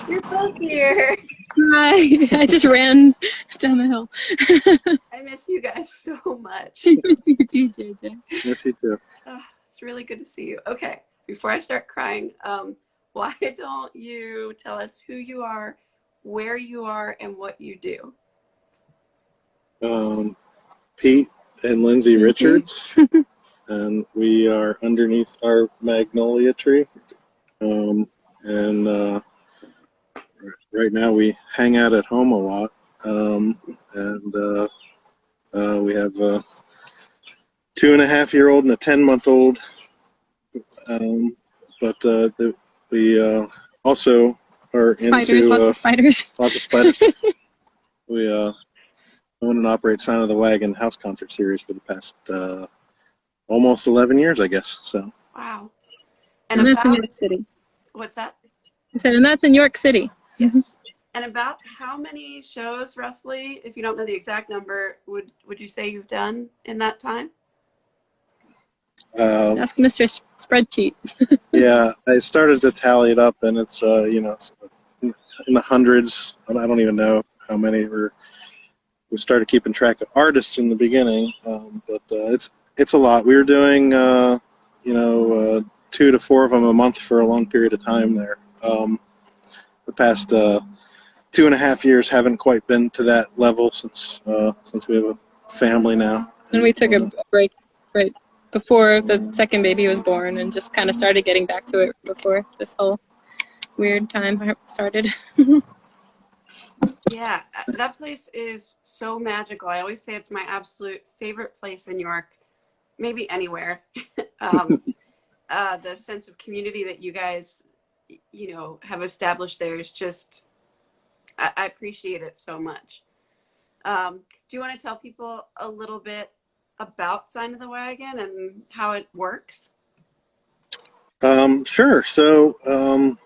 You're both here. Hi. I just ran down the hill. I miss you guys so much. I miss you too, JJ. Miss you too. It's really good to see you. Okay, before I start crying, why don't you tell us who you are, where you are, and what you do? Pete and Lindsey Richards, and we are underneath our magnolia tree. And right now we hang out at home a lot, and we have a 2.5-year-old and a 10-month-old. But we also are Spiders, into lots of spiders. Lots of spiders. We own and operate Sign of the Wagon house concert series for the past almost 11 years, I guess. So. Wow. And that's in York City. What's that? I said, and that's in York City. Yes. And about how many shows, roughly, if you don't know the exact number, would you say you've done in that time? Ask Mr. Spreadsheet. Yeah, I started to tally it up, and it's it's in the hundreds. I don't even know how many. We started keeping track of artists in the beginning, but it's a lot. We were doing 2 to 4 of them a month for a long period of time there. The past 2.5 years haven't quite been to that level since we have a family now. And we took a break right before the second baby was born, and just kind of started getting back to it before this whole weird time started. Yeah, that place is so magical. I always say it's my absolute favorite place in York, maybe anywhere. The sense of community that you guys, have established there is just, I appreciate it so much. Do you want to tell people a little bit about Sign of the Wagon and how it works? Sure. So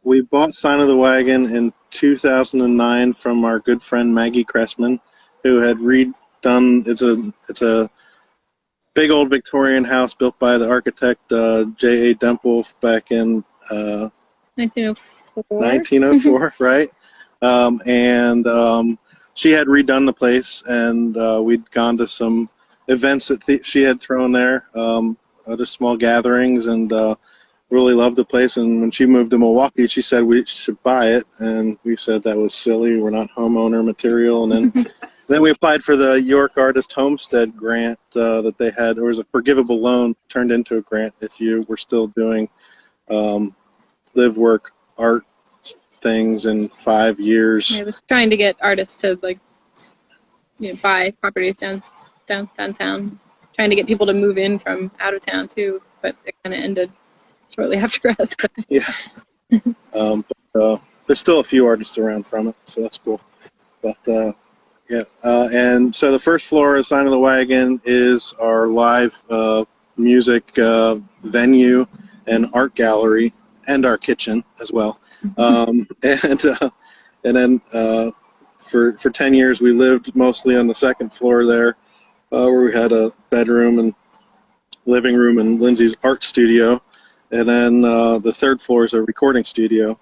we bought Sign of the Wagon in 2009 from our good friend Maggie Cressman, who had redone. It's a big old Victorian house built by the architect J.A. Dempwolf back in 1904. 1904, right? And she had redone the place, and we'd gone to some events that she had thrown there, other small gatherings, and really loved the place. And when she moved to Milwaukee, she said we should buy it, and we said that was silly. We're not homeowner material. And then then we applied for the York Artist Homestead grant that they had. It was a forgivable loan turned into a grant if you were still doing live work art things in 5 years. I was trying to get artists to buy properties downtown, trying to get people to move in from out of town too, but it kind of ended shortly after us. Yeah. But there's still a few artists around from it, so that's cool. But yeah, and so the first floor of Sign of the Wagon is our live music venue and art gallery, and our kitchen as well. And then for 10 years we lived mostly on the second floor there, where we had a bedroom and living room and Lindsay's art studio. And then the third floor is a recording studio,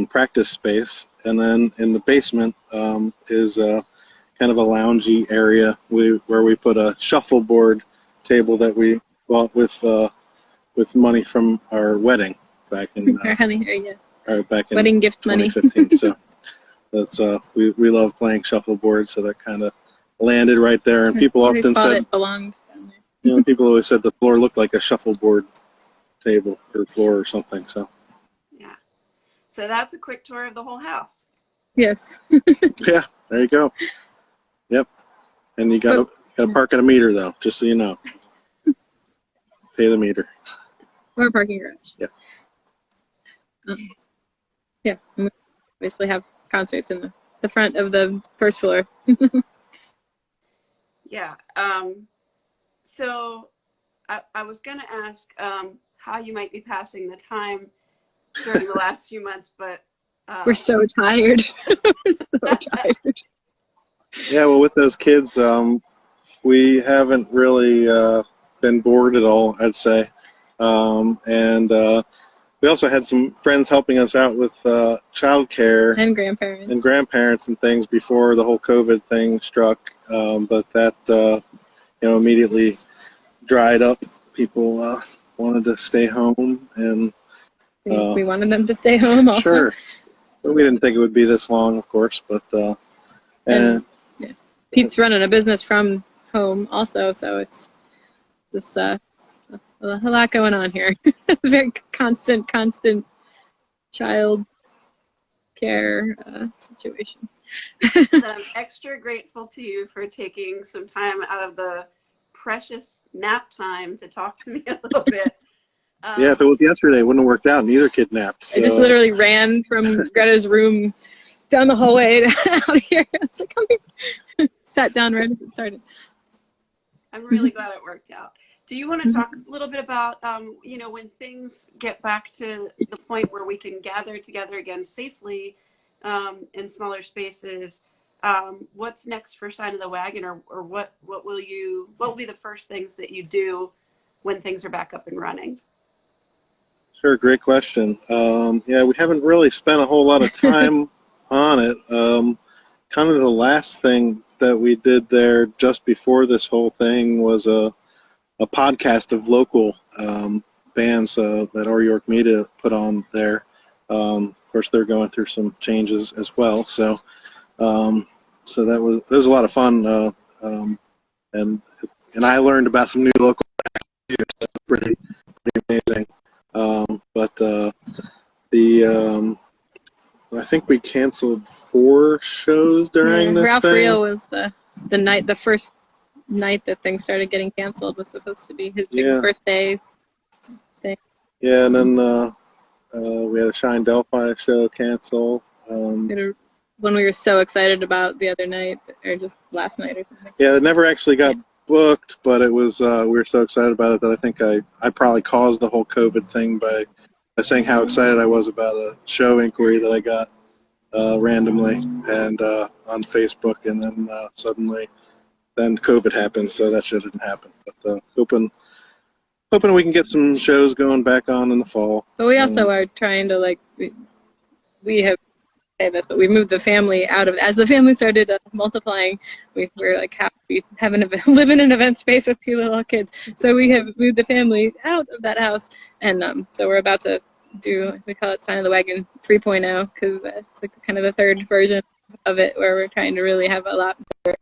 practice space. And then in the basement is kind of a loungy area where we put a shuffleboard table that we bought with money from our wedding back in wedding gift 2015. Money. So that's we love playing shuffleboard, so that kind of landed right there. And people often said it belonged down there. People always said the floor looked like a shuffleboard table or floor or something. So yeah, so that's a quick tour of the whole house. Yes. Yeah, there you go. Yep. And you got to park at a meter though, just so you know. Pay the meter. Or a parking garage. Yeah. Yeah. We basically have concerts in the front of the first floor. Yeah. So I was going to ask how you might be passing the time during the last few months, but we're so tired. We're so tired. Yeah, well, with those kids, we haven't really been bored at all, I'd say. And we also had some friends helping us out with childcare And grandparents and things before the whole COVID thing struck. But that immediately dried up. People wanted to stay home, and we wanted them to stay home also. sure. But we didn't think it would be this long, of course. But and yeah. Pete's running a business from home also, so it's just a lot going on here. Very constant child care situation. I'm extra grateful to you for taking some time out of the precious nap time to talk to me a little bit. Yeah, if it was yesterday, it wouldn't have worked out. Neither kidnapped. So. I just literally ran from Greta's room down the hallway out here. I was like, come here. Sat down right as it started. I'm really glad it worked out. Do you want to talk a little bit about, when things get back to the point where we can gather together again safely in smaller spaces? What's next for Sign of the Wagon, or what will be the first things that you do when things are back up and running? Sure, great question. Yeah, we haven't really spent a whole lot of time on it. Kind of the last thing that we did there just before this whole thing was a podcast of local bands that Our York Media put on there. Of course, they're going through some changes as well. So that was a lot of fun, and I learned about some new local acts too. So pretty amazing. I think we canceled 4 shows during this Ralph thing. Rio was the first night that things started getting canceled. Was supposed to be his big birthday thing. Yeah, and then we had a Shine Delphi show cancel. One we were so excited about the other night, or just last night or something. Yeah, it never actually got booked, but it was we were so excited about it that I think I probably caused the whole COVID thing by saying how excited I was about a show inquiry that I got randomly and on Facebook, and then suddenly then COVID happened, so that shit didn't happen. But hoping we can get some shows going back on in the fall. But we also are trying to we have say this, but we moved the family out of, as the family started multiplying, we're like happy live in an event space with 2 little kids. So we have moved the family out of that house, and so we're about to we call it Sign of the Wagon 3.0, because it's like kind of the third version of it, where we're trying to really have a lot better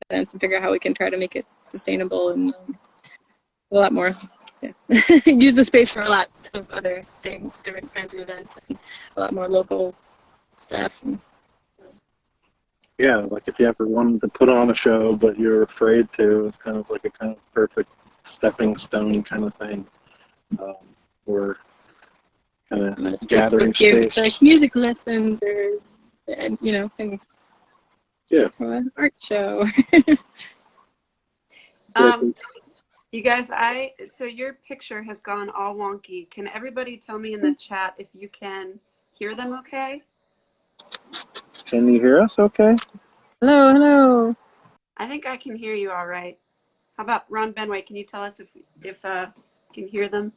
events and figure out how we can try to make it sustainable and a lot more. Yeah. Use the space for a lot of other things, different kinds of events, and a lot more local stuff. Yeah, like if you ever wanted to put on a show but you're afraid to, it's kind of like a kind of perfect stepping stone kind of thing. Or kind of gathering space. Like music lessons or things. Yeah. Or an art show. You guys, so your picture has gone all wonky. Can everybody tell me in the chat if you can hear them okay? Can you hear us okay? Hello. I think I can hear you all right. How about Ron Benway? Can you tell us if you can hear them?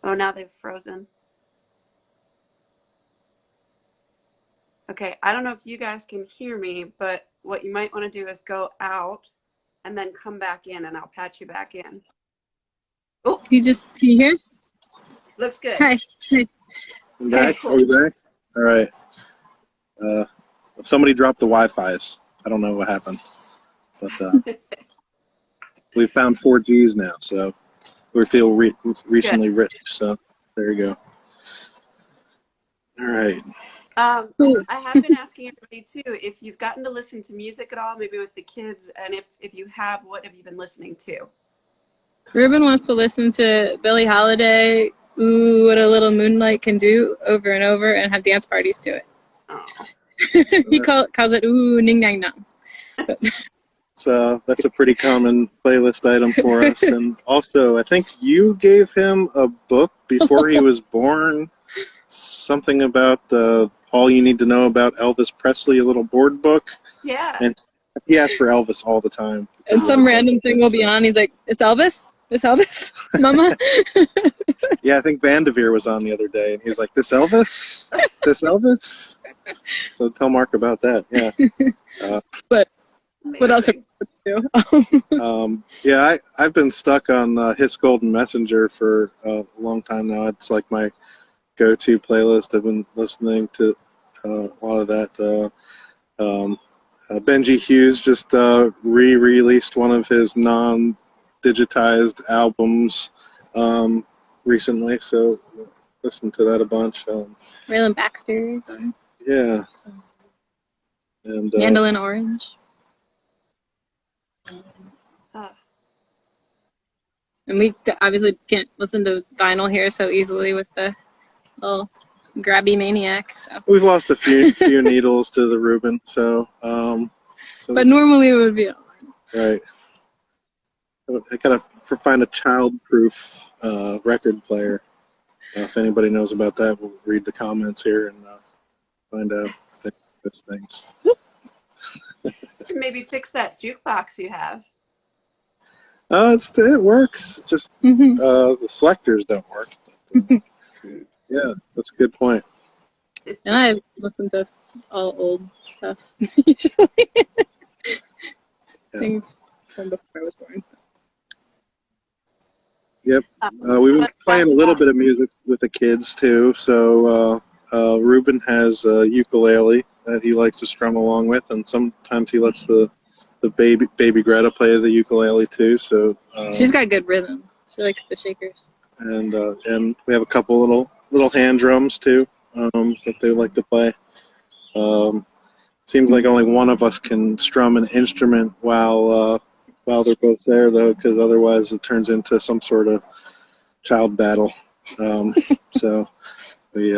Oh, now they've frozen. Okay, I don't know if you guys can hear me, but what you might want to do is go out and then come back in, and I'll patch you back in. Oh, can you hear us? Looks good. Hi. Back? Cool. Are we back? All right. Somebody dropped the Wi-Fi's. I don't know what happened, but we found 4Gs now, so we feel recently rich. So there you go. All right. I have been asking everybody too if you've gotten to listen to music at all, maybe with the kids, and if you have, what have you been listening to? Ruben wants to listen to Billie Holiday, "Ooh, What a Little Moonlight Can Do" over and over, and have dance parties to it. Oh. He calls it "Ooh, Ning Nang Nang." So that's a pretty common playlist item for us. And also, I think you gave him a book before he was born, something about All You Need to Know About Elvis Presley, a little board book. Yeah. And he asks for Elvis all the time. And some random thing will be on. He's like, "It's Elvis? It's Elvis, Mama?" Yeah, I think Vanderveer was on the other day, and he was like, "This Elvis, this Elvis." So tell Mark about that. Yeah. But what else are Amazing. we do? Yeah, I've been stuck on His Golden Messenger for a long time now. It's like my go-to playlist. I've been listening to a lot of that. Benji Hughes just re-released one of his non-digitized albums recently, so listen to that a bunch. Raylan Baxter, Yeah, and Mandolin Orange. Uh, And we obviously can't listen to vinyl here so easily with the little grabby maniac. So. we've lost a few needles to the Reuben, so But normally it would be right. I gotta find a child-proof record player. If anybody knows about that, we'll read the comments here and find out those things. maybe fix that jukebox you have. It works. Just the selectors don't work. Yeah, that's a good point. And I listen to all old stuff usually. Yeah. Things from before I was born. Yep. We've been playing a little bit of music with the kids too. So Ruben has a ukulele that he likes to strum along with, and sometimes he lets the baby Greta play the ukulele too. So She's got good rhythm. She likes the shakers. and we have a couple little hand drums too that they like to play. Seems like only one of us can strum an instrument while they're both there, though, because otherwise it turns into some sort of child battle. So we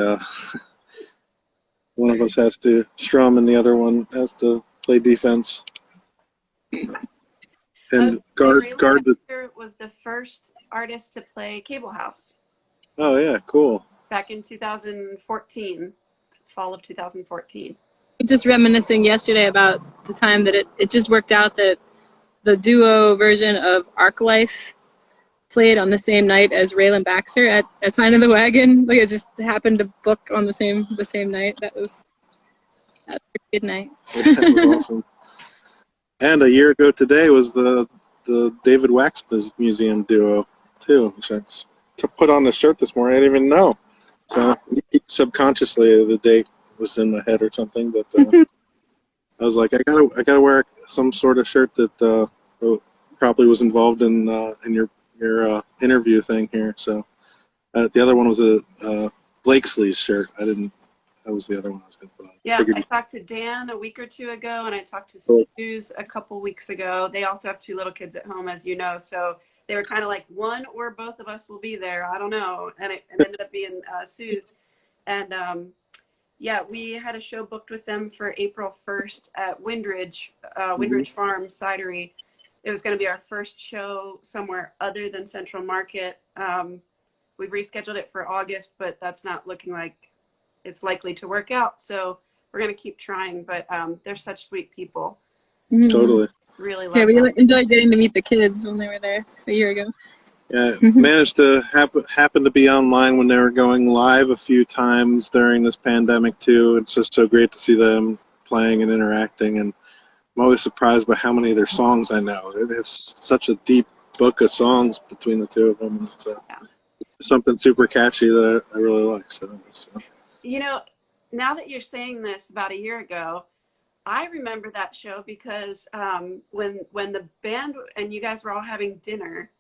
one of us has to strum and the other one has to play defense and guard the. Baxter was the first artist to play Cable House Oh yeah, cool. back in 2014, fall of 2014. Just reminiscing yesterday about the time that it just worked out that the duo version of Arc Life played on the same night as Raylan Baxter at Sign of the Wagon. Like it just happened to book on the same night. That was a good night. That was awesome. And a year ago today was the David Wax Museum duo too. So to put on the shirt this morning, I didn't even know. So subconsciously the date was in my head or something, but I was like, I gotta wear some sort of shirt that probably was involved in your interview thing here. So the other one was a Blakesley's shirt. That was the other one I was gonna put on. Yeah, I talked to Dan a week or two ago, and I talked to Suze a couple weeks ago. They also have two little kids at home, as you know, so they were kind of like, one or both of us will be there. I don't know, and it ended up being Suze, and yeah, we had a show booked with them for April 1st at Windridge Farm Cidery. It was going to be our first show somewhere other than Central Market. We've rescheduled it for August, but that's not looking like it's likely to work out. So we're going to keep trying, but they're such sweet people. Totally. Really love Yeah, we them. enjoyed getting to meet the kids when they were there a year ago. Yeah, managed to happen to be online when they were going live a few times during this pandemic too. It's just so great to see them playing and interacting, and I'm always surprised by how many of their songs I know. It's such a deep book of songs between the two of them. It's something super catchy that I really like. So. You know, now that you're saying this, about a year ago, I remember that show because when the band and you guys were all having dinner,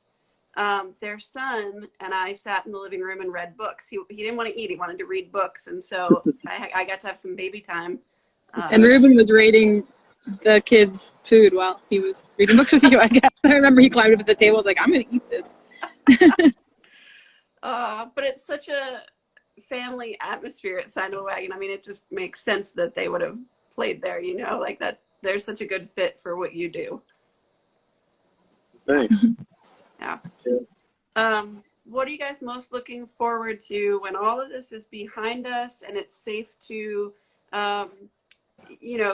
their son and I sat in the living room and read books. He didn't want to eat; he wanted to read books, and so I got to have some baby time. And Ruben was rating the kids' food while he was reading books with you. I guess I remember he climbed up at the table. Was like, "I'm going to eat this." But it's such a family atmosphere at Sign of the Wagon. I mean, it just makes sense that they would have played there. You know, like that. They're such a good fit for what you do. Thanks. Yeah. What are you guys most looking forward to when all of this is behind us and it's safe to,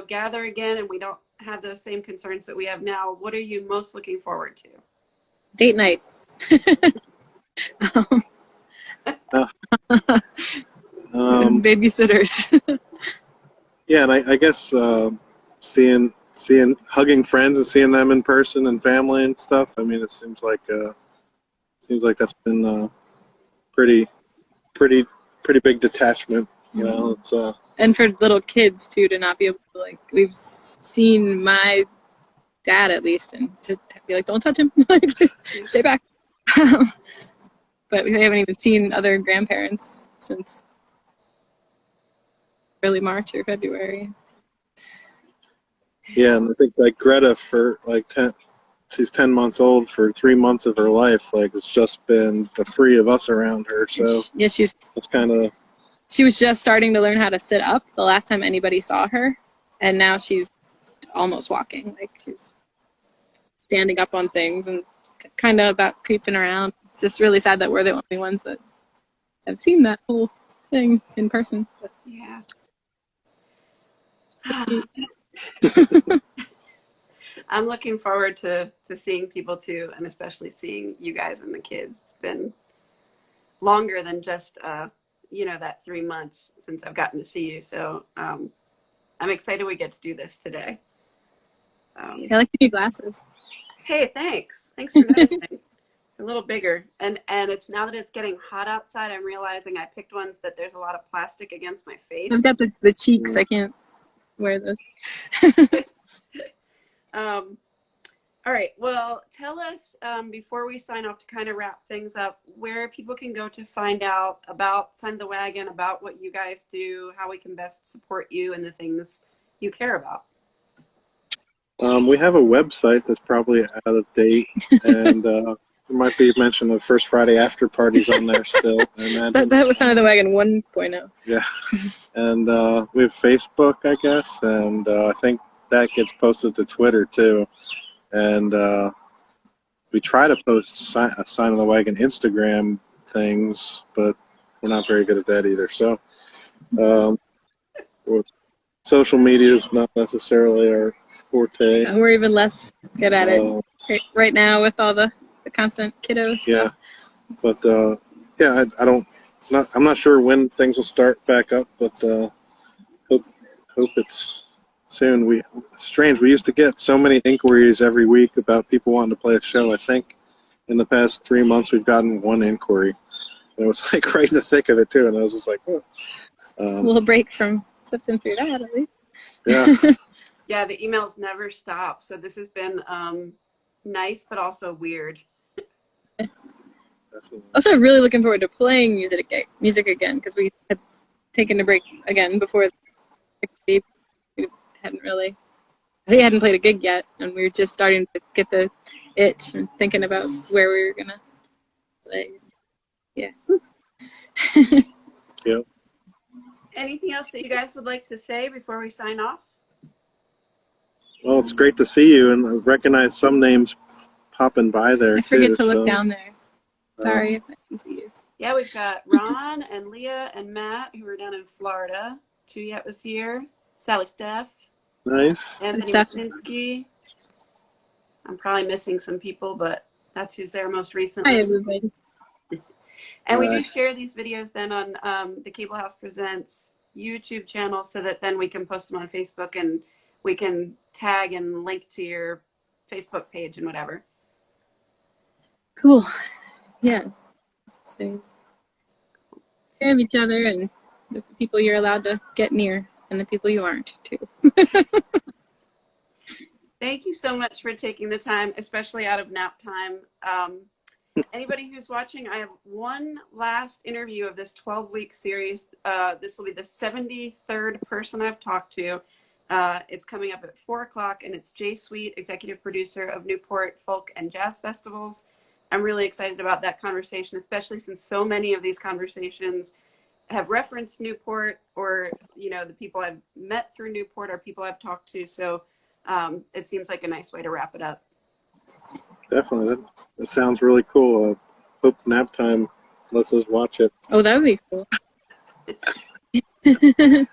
gather again and we don't have those same concerns that we have now? What are you most looking forward to? Date night. Babysitters. Yeah, and I guess seeing hugging friends and seeing them in person and family and stuff. I mean, it seems like that's been pretty big detachment. You know, it's And for little kids too, to not be able to, like, we've seen my dad at least, and to be like, don't touch him, like, stay back. But we haven't even seen other grandparents since early March or February. yeah, and I think like Greta for like she's 10 months old. For 3 months of her life, like it's just been the three of us around her. So yeah, that's kind of. She was just starting to learn how to sit up the last time anybody saw her, and now she's almost walking. Like, she's standing up on things and kind of about creeping around. It's just really sad that we're the only ones that have seen that whole thing in person. But, Yeah. I'm looking forward to seeing people too, and especially seeing you guys and the kids. It's been longer than just that 3 months since I've gotten to see you. So I'm excited we get to do this today. I like the new glasses. Hey, thanks for noticing. A little bigger, and it's now that it's getting hot outside, I'm realizing I picked ones that there's a lot of plastic against my face. I've got the cheeks. I can't wear those. All right, well, tell us before we sign off, to kind of wrap things up, where people can go to find out about Sign of the Wagon, about what you guys do, how we can best support you and the things you care about. We have a website that's probably out of date, and there might be mention of First Friday after parties on there still. That was Sign of the Wagon 1.0. Yeah, and we have Facebook, I guess, and I think that gets posted to Twitter too. And we try to post Sign of the Wagon Instagram things, but we're not very good at that either. So social media is not necessarily our forte. We're even less good at it right now with all the constant kiddos. Yeah, but yeah, I'm not sure when things will start back up, but hope it's soon. It's strange. We used to get so many inquiries every week about people wanting to play a show. I think in the past 3 months we've gotten one inquiry. And it was like right in the thick of it too, and I was just like, oh. A little break from sifting through that, at least. Yeah. Yeah, the emails never stop. So this has been nice, but also weird. Definitely. Also, really looking forward to playing music again, because we had taken a break again before. We hadn't played a gig yet, and we were just starting to get the itch and thinking about where we were gonna play. Yeah. Yep. Anything else that you guys would like to say before we sign off? Well, it's great to see you, and I recognize some names popping by there I too. forget to look down there. Sorry if I can see you. Yeah, we've got Ron and Leah and Matt, who are down in Florida. Tuyet was here. Sally Steph. Nice. Anthony Steph. Masinski. I'm probably missing some people, but that's who's there most recently. Hi, everybody. And we do share these videos then on the Cable House Presents YouTube channel, so that then we can post them on Facebook, and we can tag and link to your Facebook page and whatever. Cool. Yeah. So, take care of each other and the people you're allowed to get near, and the people you aren't, too. Thank you so much for taking the time, especially out of nap time. Anybody who's watching, I have one last interview of this 12-week series. This will be the 73rd person I've talked to. It's coming up at 4 o'clock, and it's Jay Sweet, executive producer of Newport Folk and Jazz Festivals. I'm really excited about that conversation, especially since so many of these conversations have referenced Newport, or the people I've met through Newport or people I've talked to. So it seems like a nice way to wrap it up. Definitely. That sounds really cool. Hope nap time lets us watch it. Oh, that would be cool.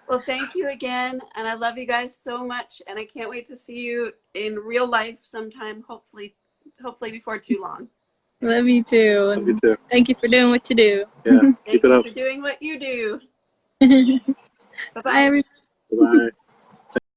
Well, thank you again, and I love you guys so much, and I can't wait to see you in real life sometime, hopefully before too long. Love you too. Love you too. Thank you for doing what you do. Yeah, Thank keep it you up. for doing what you do. Bye, Bye-bye. everybody. Bye.